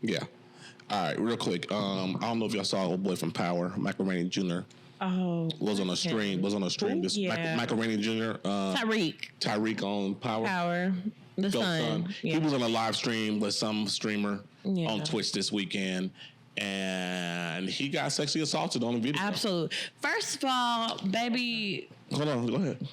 Yeah. All right, real quick. I don't know if y'all saw old boy from Power, Michael Rainey Jr. Oh, was on a stream. This Michael Rainey Jr. Tariq on Power. The son. Yeah. He was on a live stream with some streamer on Twitch this weekend, and he got sexually assaulted on the video. Absolutely. First of all, baby. Hold on. Go ahead.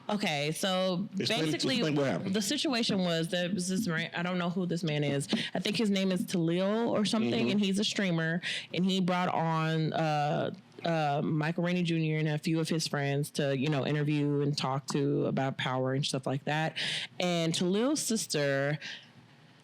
Okay, so basically, the situation was there was this man. I don't know who this man is. I think his name is Tariq or something, and he's a streamer. And he brought on Michael Rainey Jr. and a few of his friends to, interview and talk to about Power and stuff like that. And Tariq's sister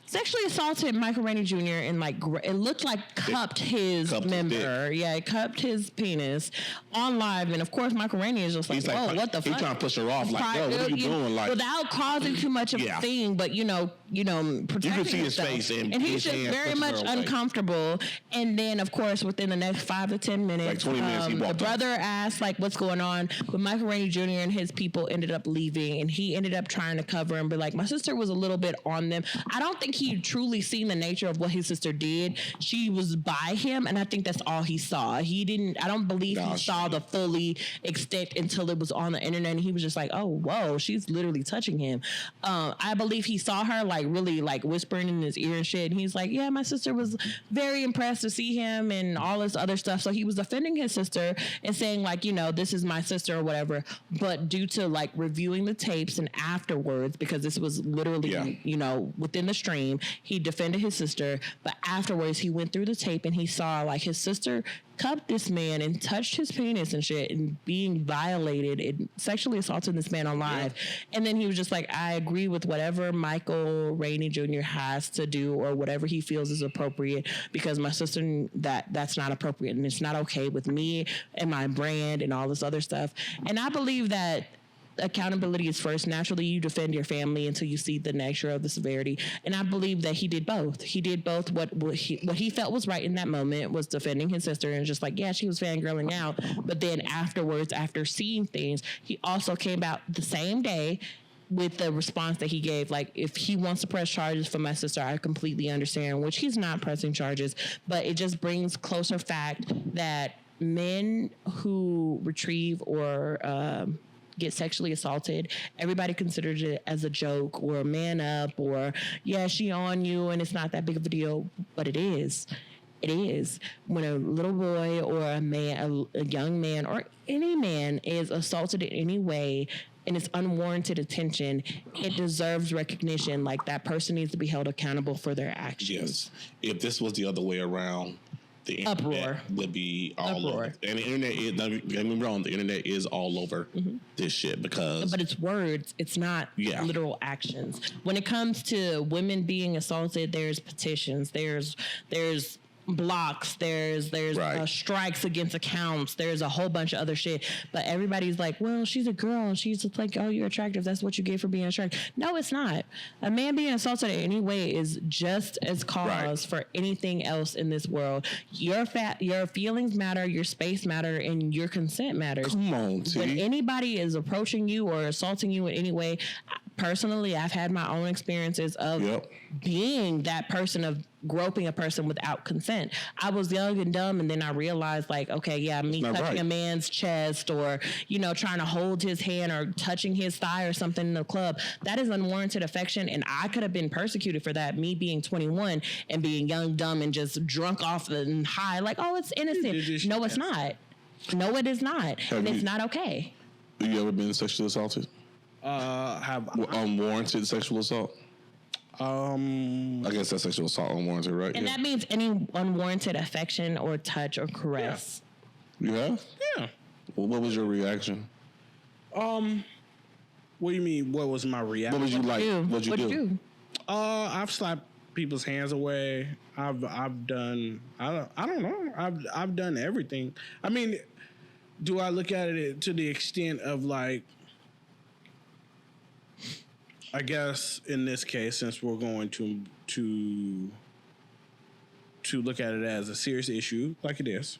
sexually assaulted Michael Rainey Jr. and it looked like cupped his member. It cupped his penis on live. And of course, Michael Rainey is just like, "Whoa, what the fuck?" He's trying to push her off, like, "Yo, what are you doing?" Like, without causing too much of a thing, but protecting you can see his face, and he's just very much uncomfortable. And then, of course, within the next 5 to 10 minutes, like 20 minutes, he walked the brother asked, like, what's going on? But Michael Rainey Jr. and his people ended up leaving, and he ended up trying to cover him. But like, my sister was a little bit on them. I don't think he truly seen the nature of what his sister did. She was by him, and I think that's all he saw. He didn't. I don't believe he saw the fully extent until it was on the internet, and he was just like, "Oh, whoa, she's literally touching him." I believe he saw her really whispering in his ear and shit, and he's like, "Yeah, my sister was very impressed to see him," and all this other stuff. So he was defending his sister and saying like, "This is my sister" or whatever. But due to like reviewing the tapes and afterwards, because this was literally within the stream, he defended his sister, but afterwards he went through the tape and he saw like his sister cupped this man and touched his penis and shit and being violated and sexually assaulted this man on live. And then he was just like, "I agree with whatever Michael Rainey Jr. has to do or whatever he feels is appropriate, because my sister, that's not appropriate and it's not okay with me and my brand and all this other stuff." And I believe that accountability is first. Naturally, you defend your family until you see the nature of the severity. And I believe that he did both. He did both. What he felt was right in that moment was defending his sister and just like, yeah, she was fangirling out. But then afterwards, after seeing things, he also came out the same day with the response that he gave. Like, if he wants to press charges for my sister, I completely understand, which he's not pressing charges. But it just brings closer fact that men who retrieve or get sexually assaulted, everybody considers it as a joke or a man up or, yeah, she on you and it's not that big of a deal, but it is. It is. When a little boy or a man, a young man or any man is assaulted in any way and it's unwarranted attention, it deserves recognition. Like, that person needs to be held accountable for their actions. Yes. If this was the other way around, the internet would be all over. And the internet is, don't get me wrong, the internet is all over this shit because... But it's words. It's not literal actions. When it comes to women being assaulted, there's petitions. There's blocks, there's strikes against accounts, there's a whole bunch of other shit, but everybody's like, well, she's a girl, she's just like, oh, you're attractive, that's what you get for being attractive. No, it's not. A man being assaulted in any way is just as cause for anything else in this world. Your feelings matter, your space matter, and your consent matters. Come on, T. When anybody is approaching you or assaulting you in any way, personally, I've had my own experiences of being that person, of groping a person without consent. I was young and dumb, and then I realized, like, okay, yeah, me touching a man's chest or, trying to hold his hand or touching his thigh or something in the club, that is unwarranted affection, and I could have been persecuted for that, me being 21 and being young, dumb, and just drunk off and high, like, oh, it's innocent. No, it's not. No, it is not. And it's not okay. Have you ever been sexually assaulted? Unwarranted sexual assault? I guess that's sexual assault, unwarranted, right? And that means any unwarranted affection or touch or caress. Yeah. You have? Yeah. Well, what was your reaction? What do you mean? What was my reaction? What was you like? What'd you do? I've slapped people's hands away. I've done. I don't know. I've done everything. I mean, do I look at it to the extent of like? I guess in this case, since we're going to look at it as a serious issue, like it is.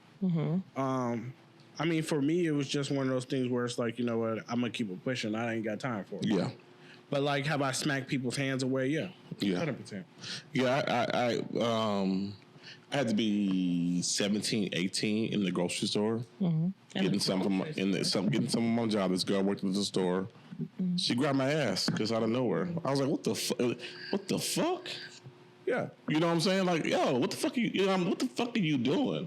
I mean, for me, it was just one of those things where it's like, you know what, I'm gonna keep it pushing. I ain't got time for it. Yeah. But like, have I smacked people's hands away? Yeah. Yeah. 100%. Yeah, I had to be 17, 18 in the grocery store, getting some from getting some of my job. This girl worked at the store. She grabbed my ass just out of nowhere. I was like, "What the fuck? Yeah, you know what I'm saying? Like, yo, what the fuck what the fuck are you doing?"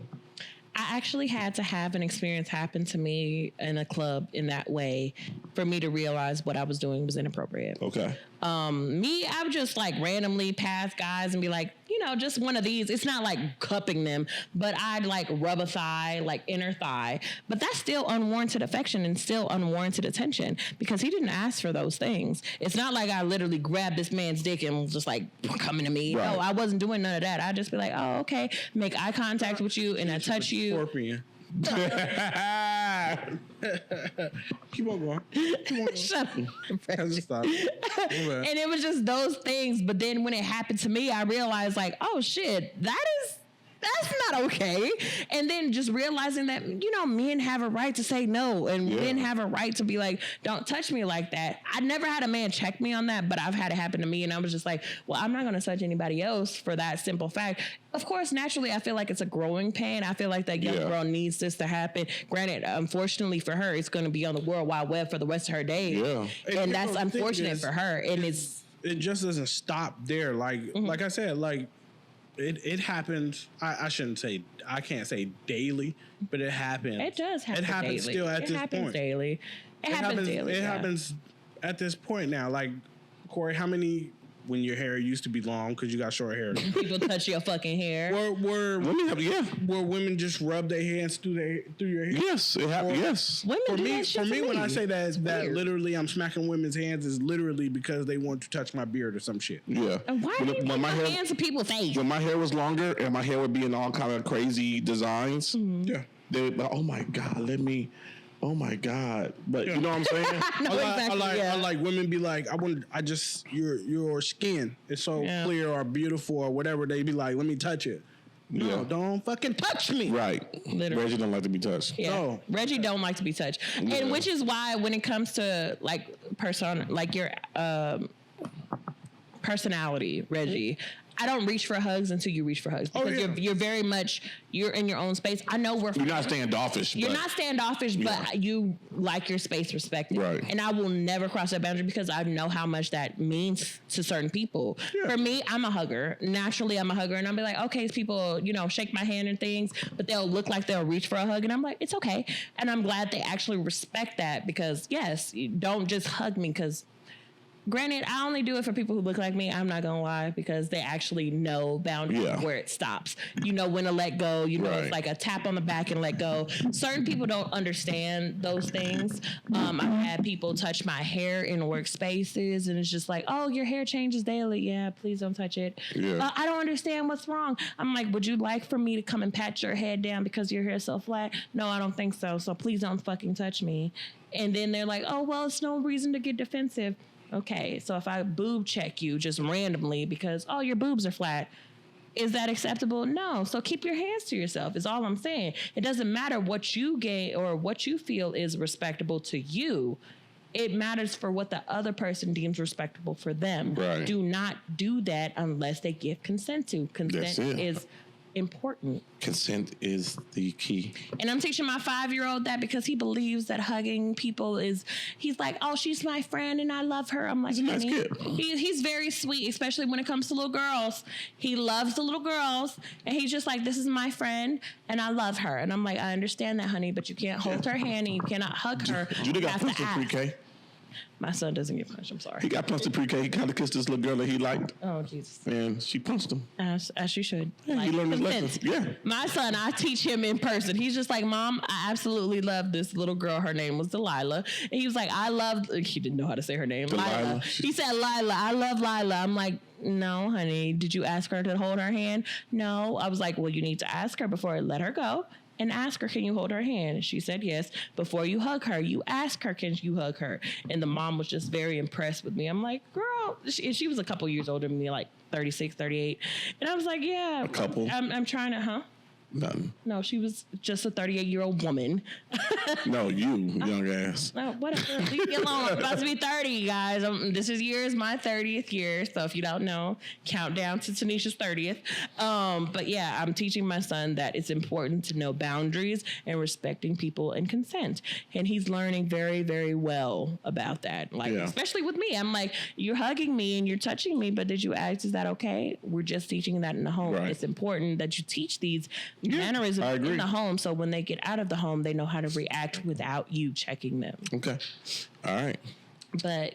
I actually had to have an experience happen to me in a club in that way for me to realize what I was doing was inappropriate. Okay. I would just like randomly pass guys and be like, just one of these. It's not like cupping them, but I'd like rub a thigh, like inner thigh. But that's still unwarranted affection and still unwarranted attention because he didn't ask for those things. It's not like I literally grabbed this man's dick and was just like coming to me. Right. No, I wasn't doing none of that. I'd just be like, oh, okay, make eye contact with you and I touch you. Scorpion. Keep on going. Shut up. Stop. And it was just those things. But then when it happened to me, I realized like, oh shit, that's not okay. And then just realizing that, men have a right to say no and men have a right to be like, don't touch me like that. I never had a man check me on that, but I've had it happen to me. And I was just like, well, I'm not going to touch anybody else for that simple fact. Of course, naturally, I feel like it's a growing pain. I feel like that young girl needs this to happen. Granted, unfortunately for her, it's going to be on the World Wide Web for the rest of her days. Yeah. And that's unfortunate for her. And it just doesn't stop there. Like, like I said, like, it happens. I can't say daily, but it happens. It does happen. It happens daily. still at this point. It happens daily. It happens at this point now. Like, Korey, how many when your hair used to be long because you got short hair? People touch your fucking hair. Were women just rub their hands through your hair? Yes, it happened. Yes. Women for me, when I say that literally I'm smacking women's hands is literally because they want to touch my beard or some shit. Yeah. And why do you put my hands in people's face? When my hair was longer and my hair would be in all kind of crazy designs, they would be like, oh my God, oh my God. But you know what I'm saying? I like women be like, your skin is so clear or beautiful or whatever. They be like, let me touch it. No, don't fucking touch me. Right. Literally. Reggie don't like to be touched. Yeah. No. Reggie don't like to be touched. Yeah. And which is why when it comes to like your personality, Reggie, I don't reach for hugs until you reach for hugs because you're very much you're in your own space. I know you're not standoffish. You're not standoffish, but you like your space respected. Right. And I will never cross that boundary because I know how much that means to certain people. Yeah. For me, I'm a hugger. Naturally, I'm a hugger, and I'll be like, okay, people, shake my hand and things, but they'll look like they'll reach for a hug, and I'm like, it's okay. And I'm glad they actually respect that because yes, don't just hug me because. Granted, I only do it for people who look like me. I'm not going to lie because they actually know boundaries where it stops. You know when to let go. It's like a tap on the back and let go. Certain people don't understand those things. I've had people touch my hair in workspaces and it's just like, oh, your hair changes daily. Yeah, please don't touch it. Yeah. I don't understand what's wrong. I'm like, would you like for me to come and pat your head down because your hair is so flat? No, I don't think so. So please don't fucking touch me. And then they're like, oh, well, it's no reason to get defensive. Okay, so if I boob check you just randomly because, oh, your boobs are flat, is that acceptable? No. So keep your hands to yourself is all I'm saying. It doesn't matter what you get or what you feel is respectable to you. It matters for what the other person deems respectable for them. Right. Do not do that unless they give consent to. Consent is important. Consent is the key. And I'm teaching my 5-year-old that because he believes that hugging people he's like, oh, she's my friend and I love her. I'm like, he's a nice kid. He's very sweet, especially when it comes to little girls. He loves the little girls and he's just like, this is my friend and I love her. And I'm like, I understand that, honey, but you can't hold her hand and you cannot hug her. Judy got punched in pre-K. My son doesn't get punched. I'm sorry. He got punched in pre-K. He kind of kissed this little girl that he liked. Oh, Jesus. And she punched him. As you should. Yeah, he learned his lesson. Yeah. My son, I teach him in person. He's just like, Mom, I absolutely love this little girl. Her name was Delilah. And he was like, he didn't know how to say her name. Lila. He said, Lila. I love Lila. I'm like, no, honey. Did you ask her to hold her hand? No. I was like, well, you need to ask her before I let her go. And ask her, can you hold her hand? And she said yes. Before you hug her, you ask her, can you hug her? And the mom was just very impressed with me. I'm like, girl, she was a couple years older than me, like 36, 38. And I was like, yeah. A couple? I'm trying to, Nothing. No, she was just a 38-year-old woman. No, you, young ass. No, whatever. Leave me alone. I'm about to be 30, you guys. This year is my 30th year. So if you don't know, count down to Tanisha's 30th. But yeah, I'm teaching my son that it's important to know boundaries and respecting people and consent. And he's learning very, very well about that. Like, especially with me. I'm like, you're hugging me and you're touching me, but did you ask, is that okay? We're just teaching that in the home. Right. It's important that you teach these mannerisms in the home, so when they get out of the home, they know how to react without you checking them. Okay. All right. But